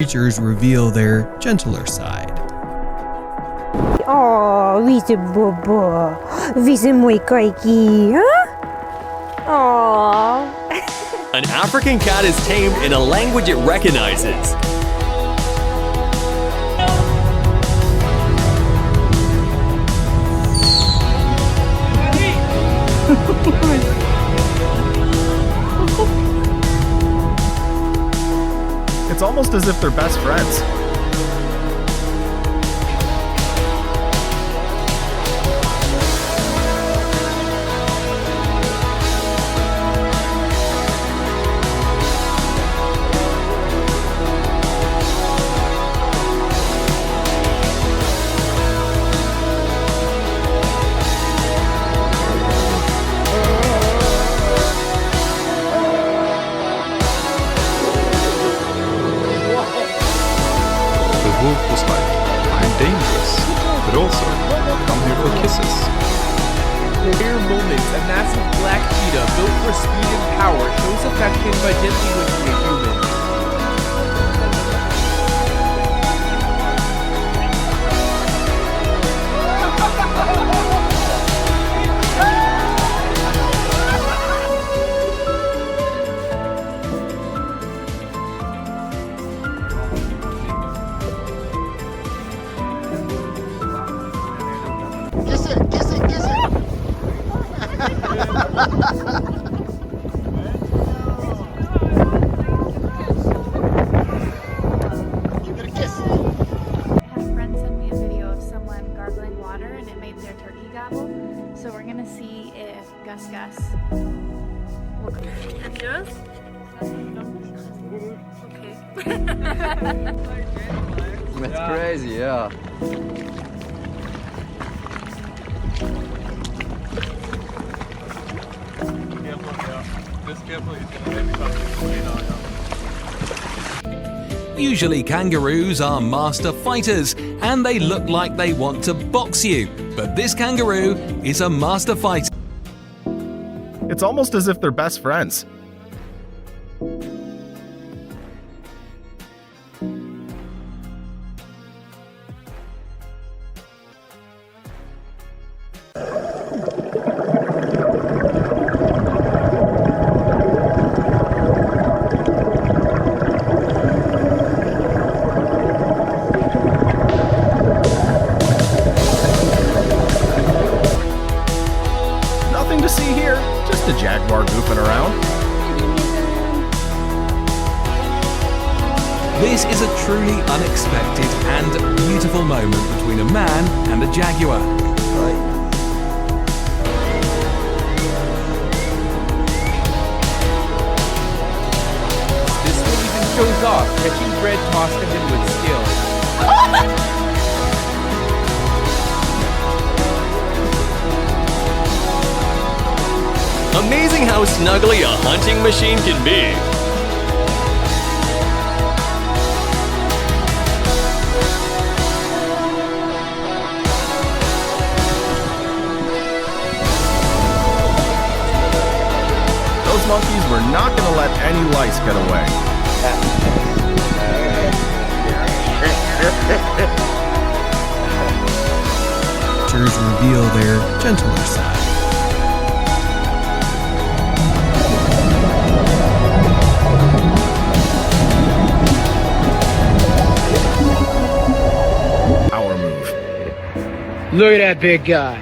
creatures reveal their gentler side. Oh, widzę Bobo. Widzę mój kajki, huh? Oh. An African cat is tamed in a language it recognizes. It's almost as if they're best friends. The wolf was like, I'm dangerous, but also, come here for kisses. Rare moments, a massive black cheetah built for speed and power shows affection by gently licking a human. So we're gonna see if Gus will come. That's yours? Okay. That's crazy, yeah. Usually kangaroos are master fighters and they look like they want to box you, but this kangaroo is a master fighter. It's almost as if they're best friends. Nothing to see here, just a jaguar goofing around. This is a truly unexpected and beautiful moment between a man and a jaguar. This one even shows off, catching bread tossed at him with skill. Amazing how snuggly a hunting machine can be. Those monkeys were not going to let any lice get away. Creatures reveal their gentler side. Power move. Look at that big guy.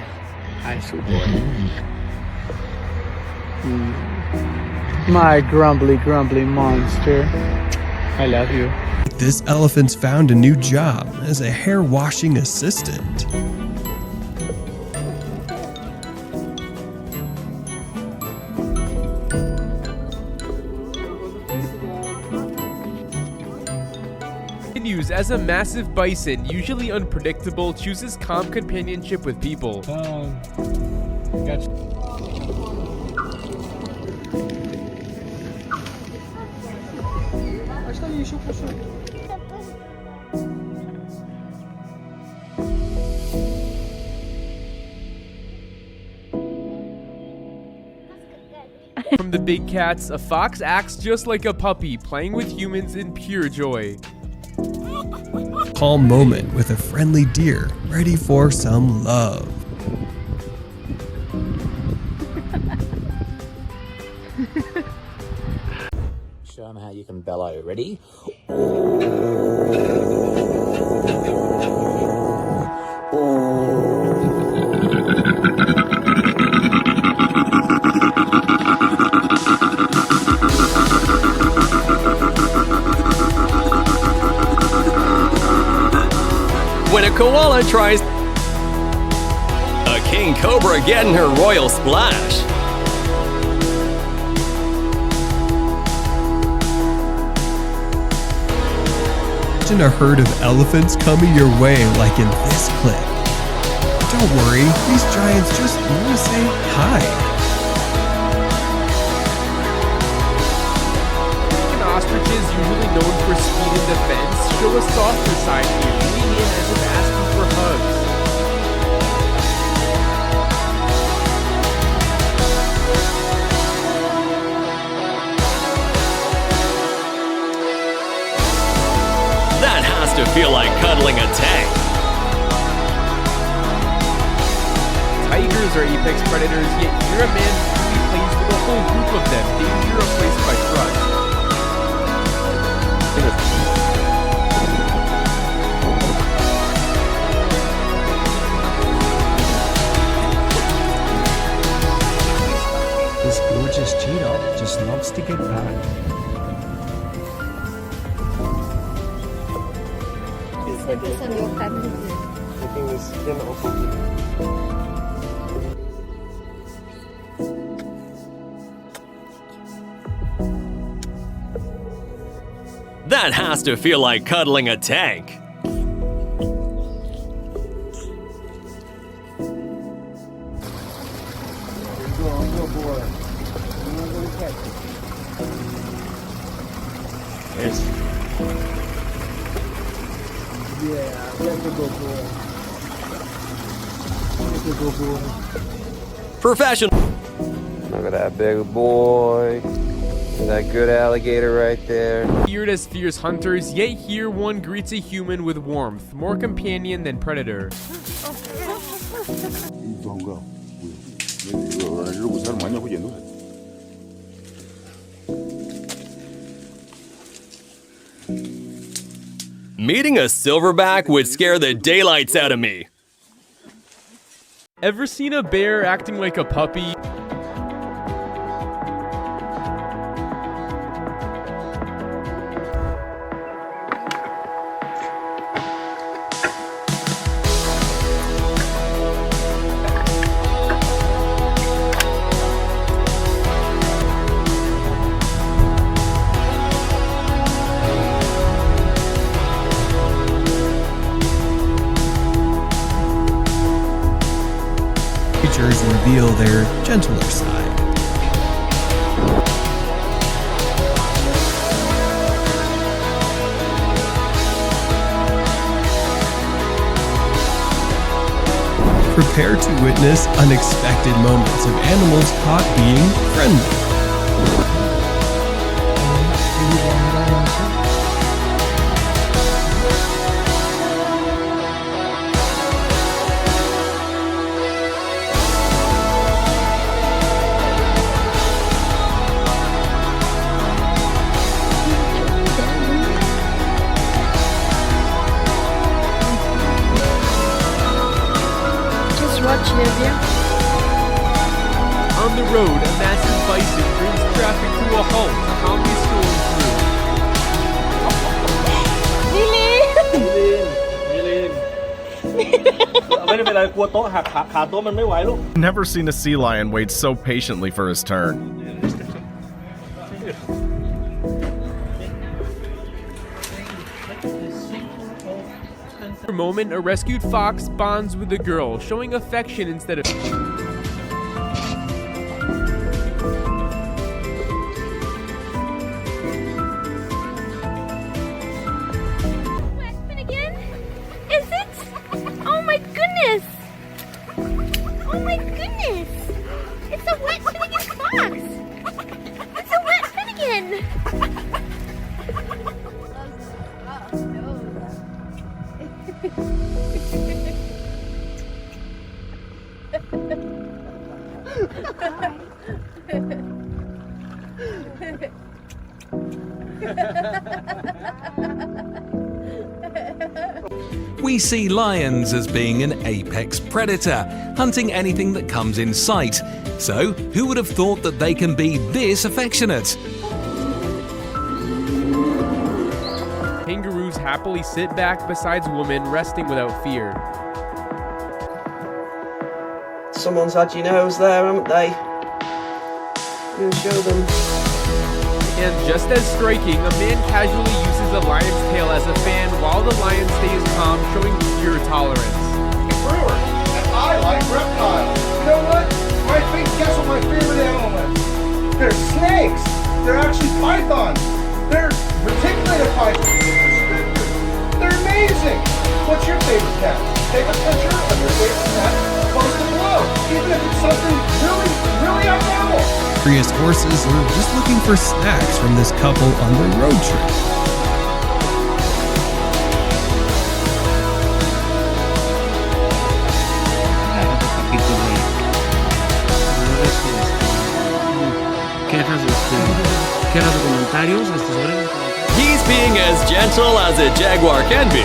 Nice boy. My grumbly monster. I love you. This elephant's found a new job as a hair washing assistant. Continues as a massive bison, usually unpredictable, chooses calm companionship with people. Gotcha. From the big cats, a fox acts just like a puppy, playing with humans in pure joy. calm moment with a friendly deer ready for some love. Show them how you can bellow. Ready? When a koala tries, a king cobra getting her royal splash. Imagine a herd of elephants coming your way like in this clip. Don't worry, these giants just want to say hi. Ostriches, usually known for speed and defense, show a softer side here, leaning in as if asking for hugs. That has to feel like cuddling a tank. Tigers are apex predators, yet here a man truly plays with a whole group of them, danger replaced by trust. This gorgeous cheetah just loves to get back. That has to feel like cuddling a tank. Professional. Look at that big boy. That good alligator right there. Feared as fierce hunters, yet here one greets a human with warmth, more companion than predator. Meeting a silverback would scare the daylights out of me. Ever seen a bear acting like a puppy? Creatures reveal their gentler side. Prepare to witness unexpected moments of animals caught being friendly. On the road, a massive bison brings traffic to a halt, calmly strolling through. Never seen a sea lion wait so patiently for his turn. For a moment, a rescued fox bonds with a girl, showing affection instead of... Is it? Oh my goodness! Oh my goodness! It's a wet Finnegan fox! It's a wet Finnegan! We see lions as being an apex predator, hunting anything that comes in sight. So, who would have thought that they can be this affectionate? Kangaroos happily sit back beside women, resting without fear. Someone's had your nose there, haven't they? You show them. And just as striking, a man casually uses a lion's tail as a fan while the lion stays calm, showing pure tolerance. Brewer, and I like reptiles. You know what? Guess what my favorite animal is? They're snakes. They're actually pythons. They're reticulated pythons. They're amazing. What's your favorite cat? Take a picture of your favorite cat, post it below, even if it's something really, really abnormal. Curious horses were just looking for snacks from this couple on their road trip. He's being as gentle as a jaguar can be.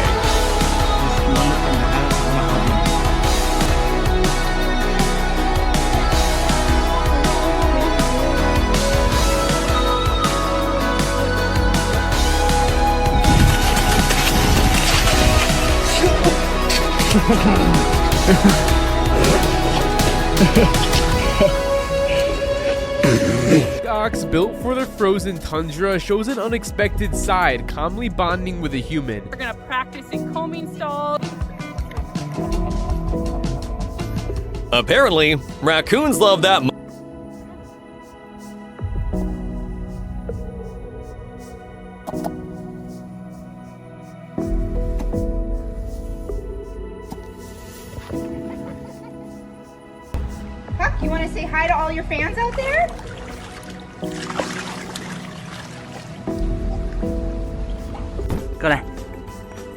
Ox built for the frozen tundra shows an unexpected side, calmly bonding with a human. We're gonna practice in combing stalls. Apparently, raccoons love that. Huck, you want to say hi to all your fans out there? Go đây.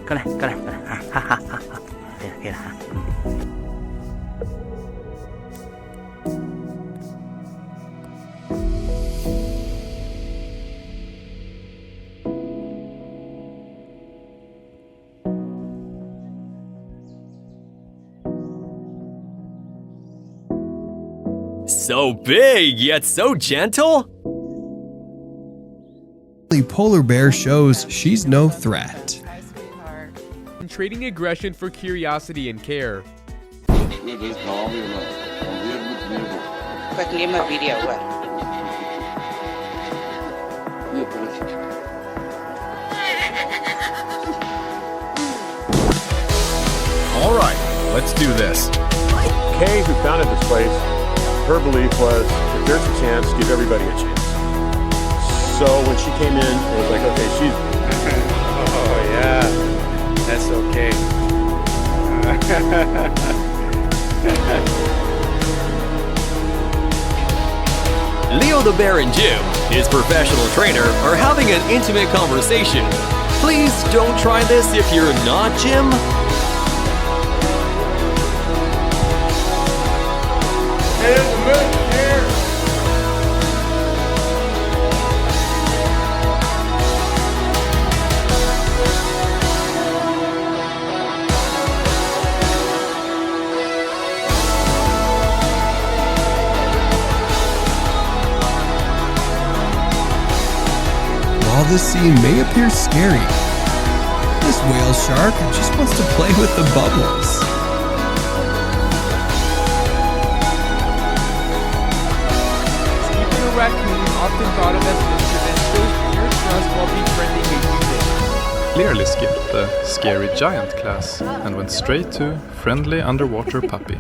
Go đây, go đây, go đây. Ha ha ha. Kìa ha. So big, yet so gentle? The polar bear shows she's no threat. Trading aggression for curiosity and care. All right, let's do this. Kay, who founded this place, her belief was, if there's a chance, give everybody a chance. So when she came in, it was like, okay, she's... Oh, yeah. That's okay. Leo the Bear and Jim, his professional trainer, are having an intimate conversation. Please don't try this if you're not Jim. There's a minute here. While this scene may appear scary, this whale shark just wants to play with the bubbles. Keeping a raccoon, often thought of as mischievous, shows pure trust while befriending a human. Clearly skipped the scary giant class and went straight to friendly underwater puppy.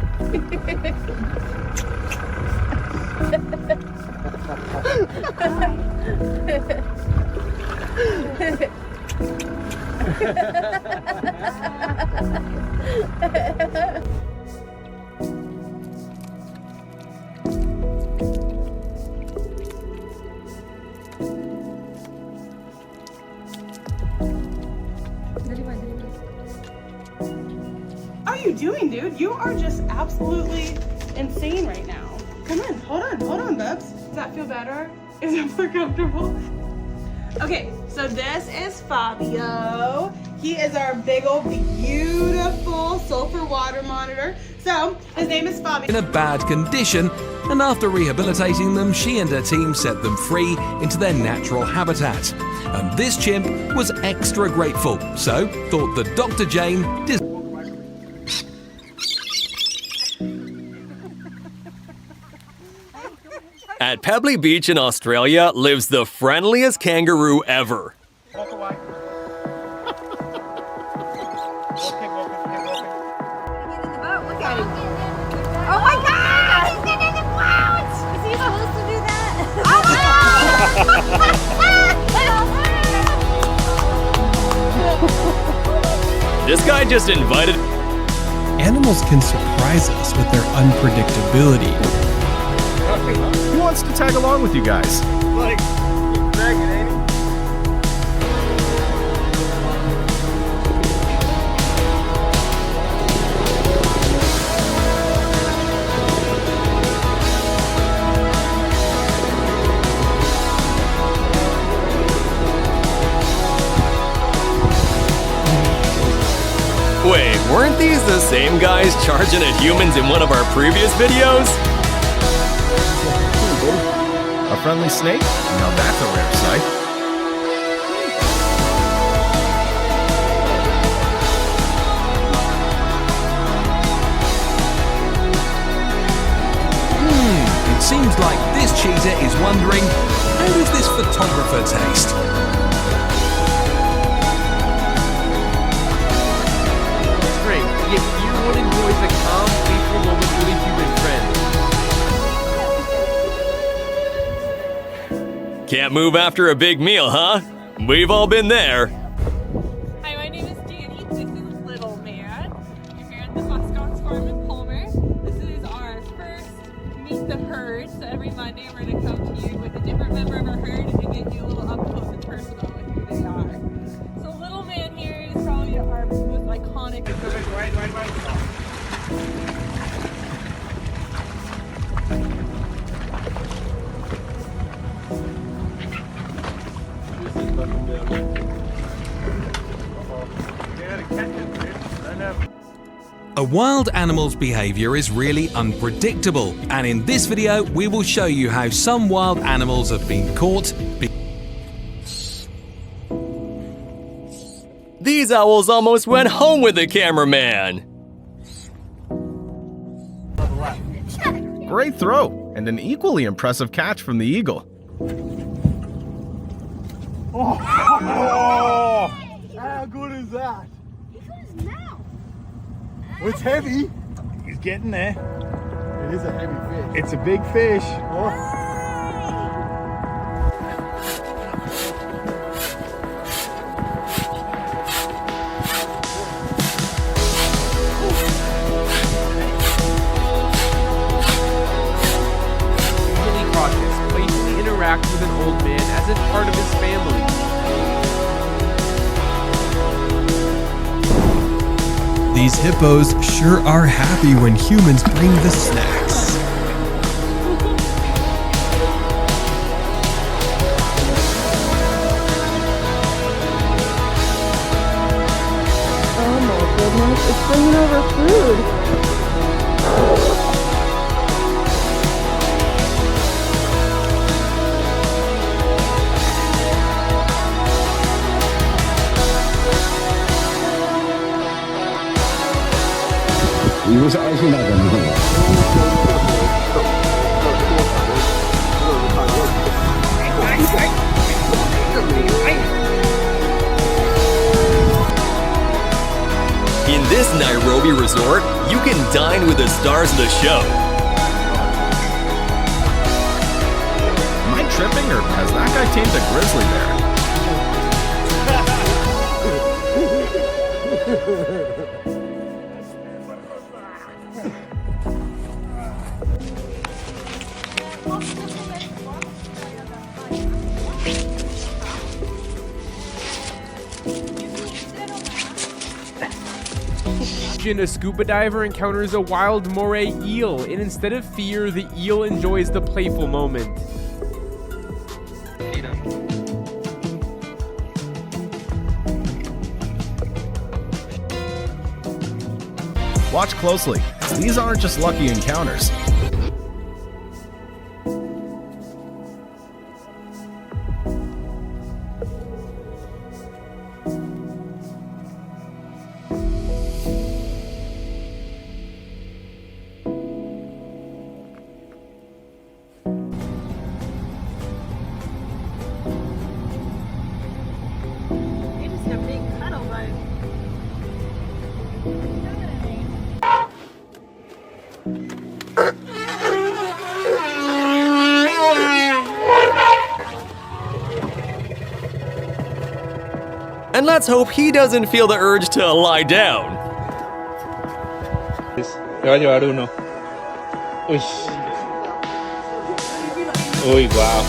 How are you doing, dude? You are just absolutely insane right now. Come in. Hold on, Bubs. Does that feel better? Is it more comfortable? Okay, so this is Fabio. He is our big old beautiful sulfur water monitor. So his name is Fabio. In a bad condition, and after rehabilitating them, she and her team set them free into their natural habitat. And this chimp was extra grateful, so thought that Dr. Jane At Pebbly Beach in Australia lives the friendliest kangaroo ever. Walk away. Look at him. Oh my God! He's getting in the boat! Is he supposed to do that? This guy just invited. Animals can surprise us with their unpredictability. Who wants to tag along with you guys? Like, dragging, ain't he? Wait, weren't these the same guys charging at humans in one of our previous videos? A friendly snake? Now that's a rare sight. It seems like this cheetah is wondering, how does this photographer taste? Frank, yet here one enjoys a calm, peaceful moment with a human friend. Can't move after a big meal, huh? We've all been there. Hi, my name is Danny. This is Little Man. You're here at the Muskox Farm in Palmer. This is our first Meet the Herd. So every Monday we're going to come to you with a different member of our herd and get you a little up close and personal with who they are. So Little Man here is probably our most iconic. Right. A wild animal's behavior is really unpredictable, and in this video we will show you how some wild animals have been caught. These owls almost went home with the cameraman. Great throw, and an equally impressive catch from the eagle. Oh, how good is that? Well, it's heavy. He's getting there. It is a heavy fish. It's a big fish. Oh. Usually cautious, playfully interacts with an old man as if part of his family. These hippos sure are happy when humans bring the snacks. Oh my goodness, it's bringing over food. 이곳에 아시나가 In this Nairobi resort, you can dine with the stars of the show. Am I tripping, or has that guy tamed a grizzly bear? A scuba diver encounters a wild moray eel, and instead of fear, the eel enjoys the playful moment. Watch closely. These aren't just lucky encounters. They just have big cuddle buds. And let's hope he doesn't feel the urge to lie down. Te va a llevar uno. Uy. Uy, wow.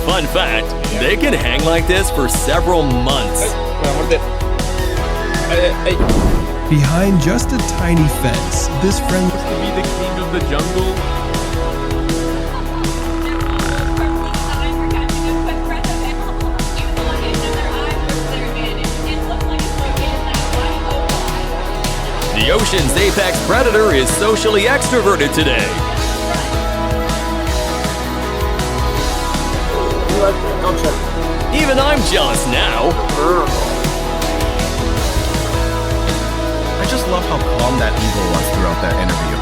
Fun fact, they can hang like this for several months. Behind just a tiny fence, this friend To be the king of the jungle. The ocean's apex predator is socially extroverted today. Even I'm jealous now. I just love how calm that eagle was throughout that interview.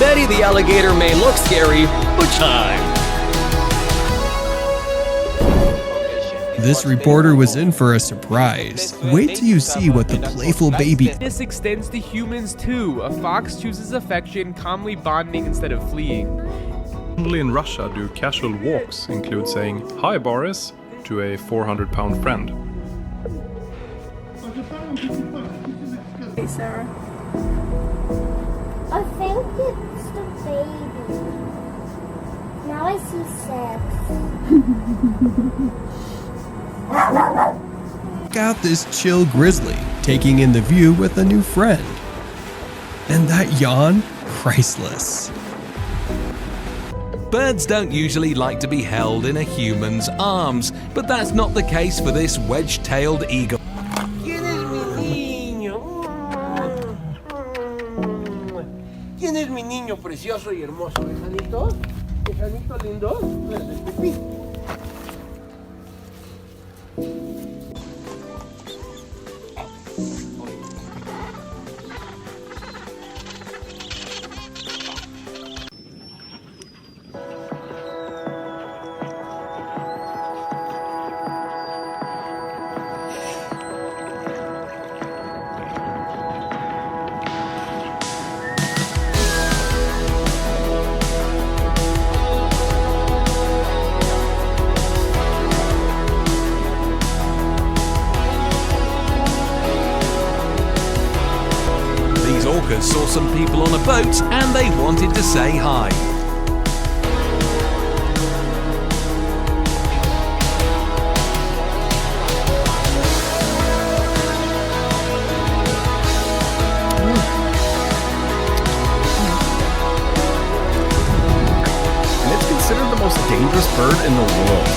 Betty the alligator may look scary, but time. This reporter was in for a surprise. Wait till you see what the playful baby. This extends to humans too. A fox chooses affection, calmly bonding instead of fleeing. Only in Russia do casual walks include saying "Hi Boris" to a 400-pound friend. Hey, Sarah. I think it's the baby. Now I see sex. Check out this chill grizzly taking in the view with a new friend. And that yawn, priceless. Birds don't usually like to be held in a human's arms, but that's not the case for this wedge-tailed eagle. ¿Quién es mi niño? ¿Quién es mi niño precioso y hermoso? ¿Ejanito? ¿Ejanito lindo? Pipí. These orcas saw some people on a boat and they wanted to say hi. And it's considered the most dangerous bird in the world.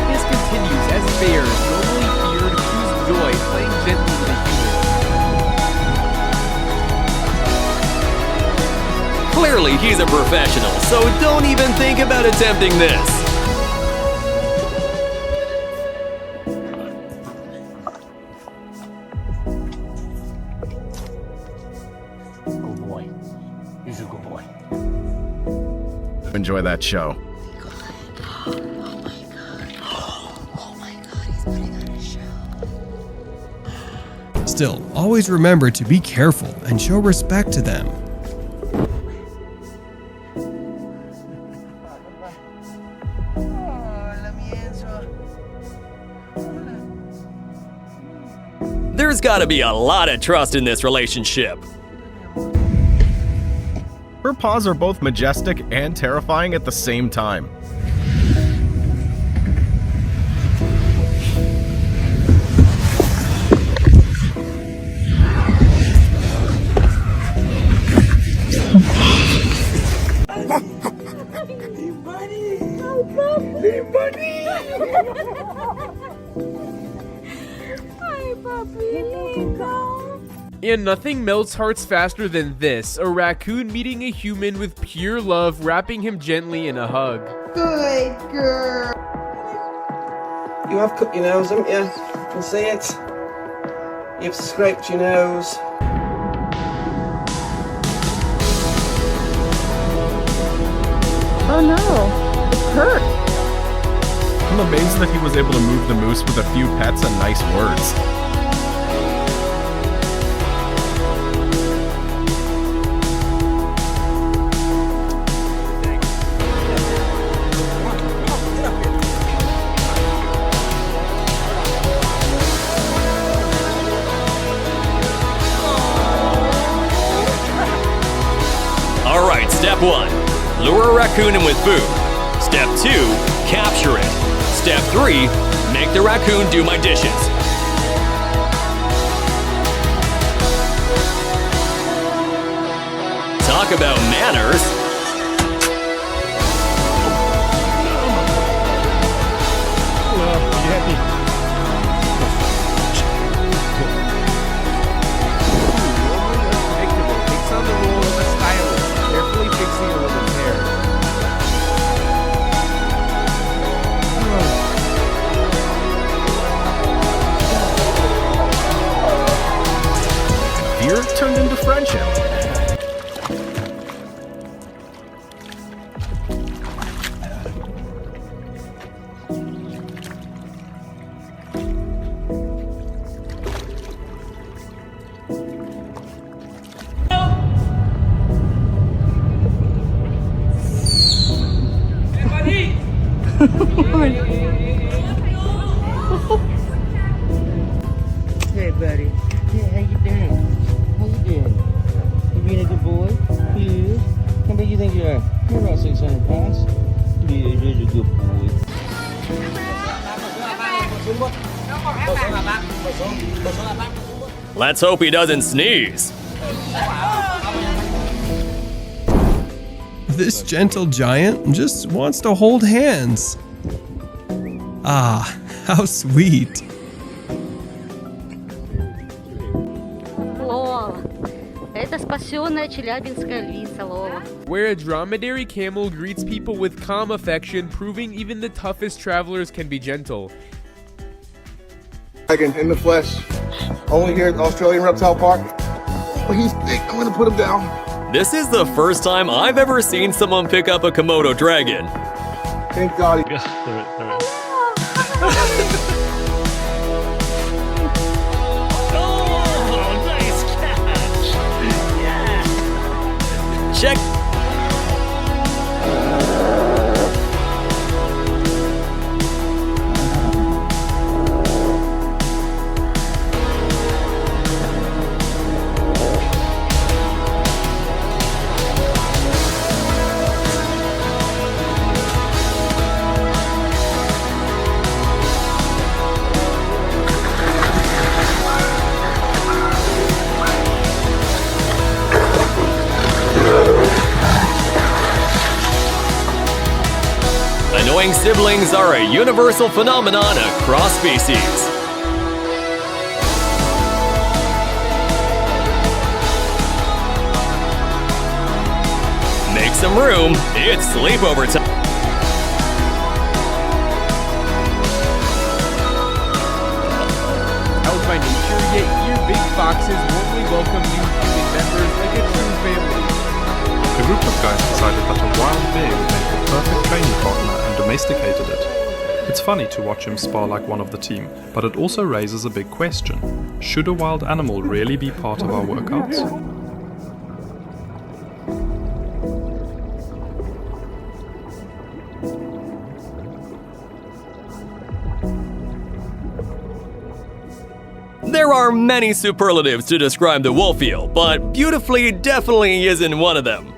This continues as bears, normally feared, choose joy, playing gently with a human. Clearly, he's a professional, so don't even think about attempting this. enjoy that show. Still, always remember to be careful and show respect to them. There's gotta be a lot of trust in this relationship. Her paws are both majestic and terrifying at the same time. And nothing melts hearts faster than this, a raccoon meeting a human with pure love, wrapping him gently in a hug. Good girl. You have cut your nose, haven't you? I can see it. You've scraped your nose. Oh no, it hurt. I'm amazed that he was able to move the moose with a few pets and nice words. Alright, step 1. Lure a raccoon in with food. Step 2. Capture it. Step 3. Make the raccoon do my dishes. Talk about manners. Takes on the role of a stylist, carefully fixing a woman's hair. Fear turned into friendship. Hey, buddy. Yeah, how you doing? How you doing? You being a good boy? Yeah. How big you think you are? You're about 600 pounds. Yeah, you're a good boy. Let's hope he doesn't sneeze. This gentle giant just wants to hold hands. Ah, how sweet. Лола. Это спасенная челябинская львица, Лола. Where a dromedary camel greets people with calm affection, proving even the toughest travelers can be gentle. Dragon in the flesh. Only here at the Australian Reptile Park. But he's thick. I'm gonna put him down. This is the first time I've ever seen someone pick up a Komodo dragon. Thank God. Yes, there it is. Check. Annoying siblings are a universal phenomenon across species. Make some room, it's sleepover time. Held by nature, yet here big foxes warmly welcome new human members like a true family. The group of guys decided that a wild bear would make perfect training partner and domesticated it. It's funny to watch him spar like one of the team, but it also raises a big question. Should a wild animal really be part of our workouts? There are many superlatives to describe the wolf eel, but beautifully definitely isn't one of them.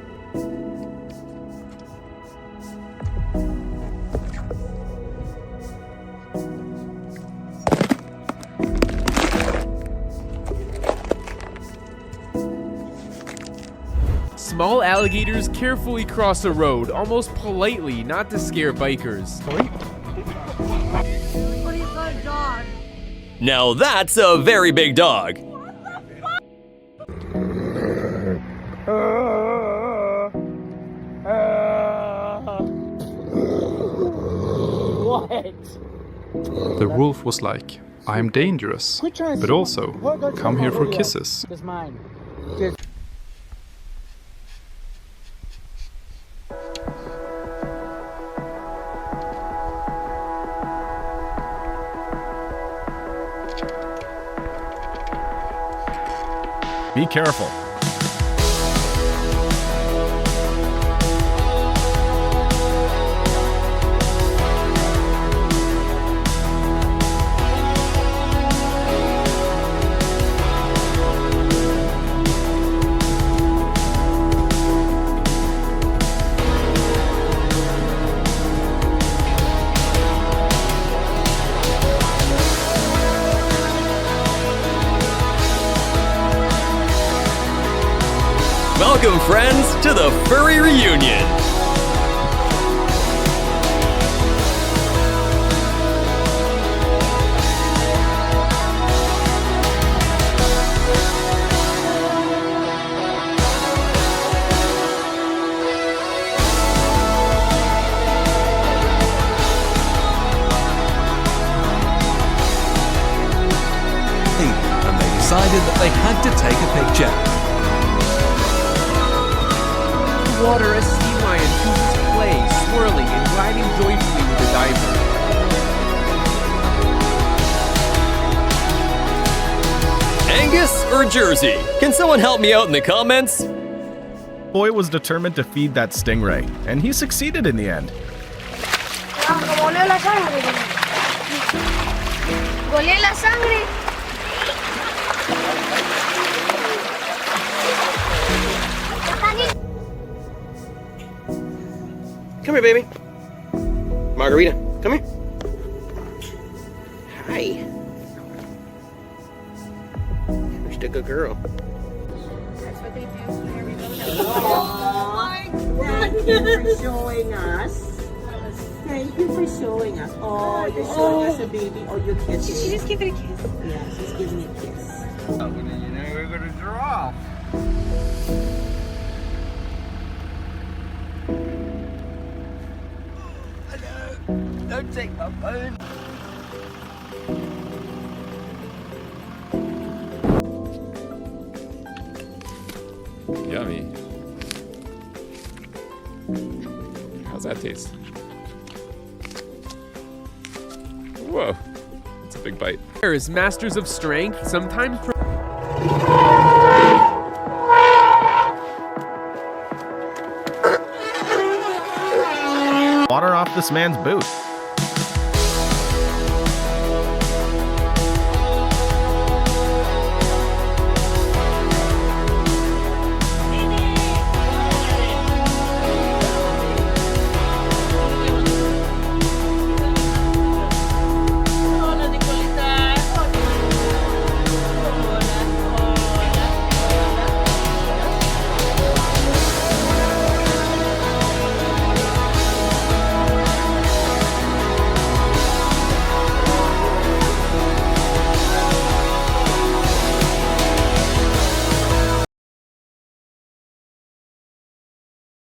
Small alligators carefully cross a road, almost politely, not to scare bikers. Now that's a very big dog. What? The wolf was like, I am dangerous, but also, come here for kisses. It's mine. Be careful. Welcome, friends, to the furry reunion. And they decided that they had to take a picture. Water, a sea lion chooses play, swirling and gliding joyfully with a diver. Angus or Jersey? Can someone help me out in the comments? Boy was determined to feed that stingray, and he succeeded in the end. Golea la sangre. Come here, baby. Margarita, come here. Hi. You're just a good girl. That's what they do whenever you go to Oh my goodness. Thank you for showing us. Thank you for showing us. Oh, you're showing us a baby. Oh, you're kissing. She just give it a kiss. Yeah, she's giving it a kiss. You know we're gonna draw. Don't take my phone. Yummy. How's that taste? Whoa, it's a big bite. As masters of strength, sometimes Water off this man's boot.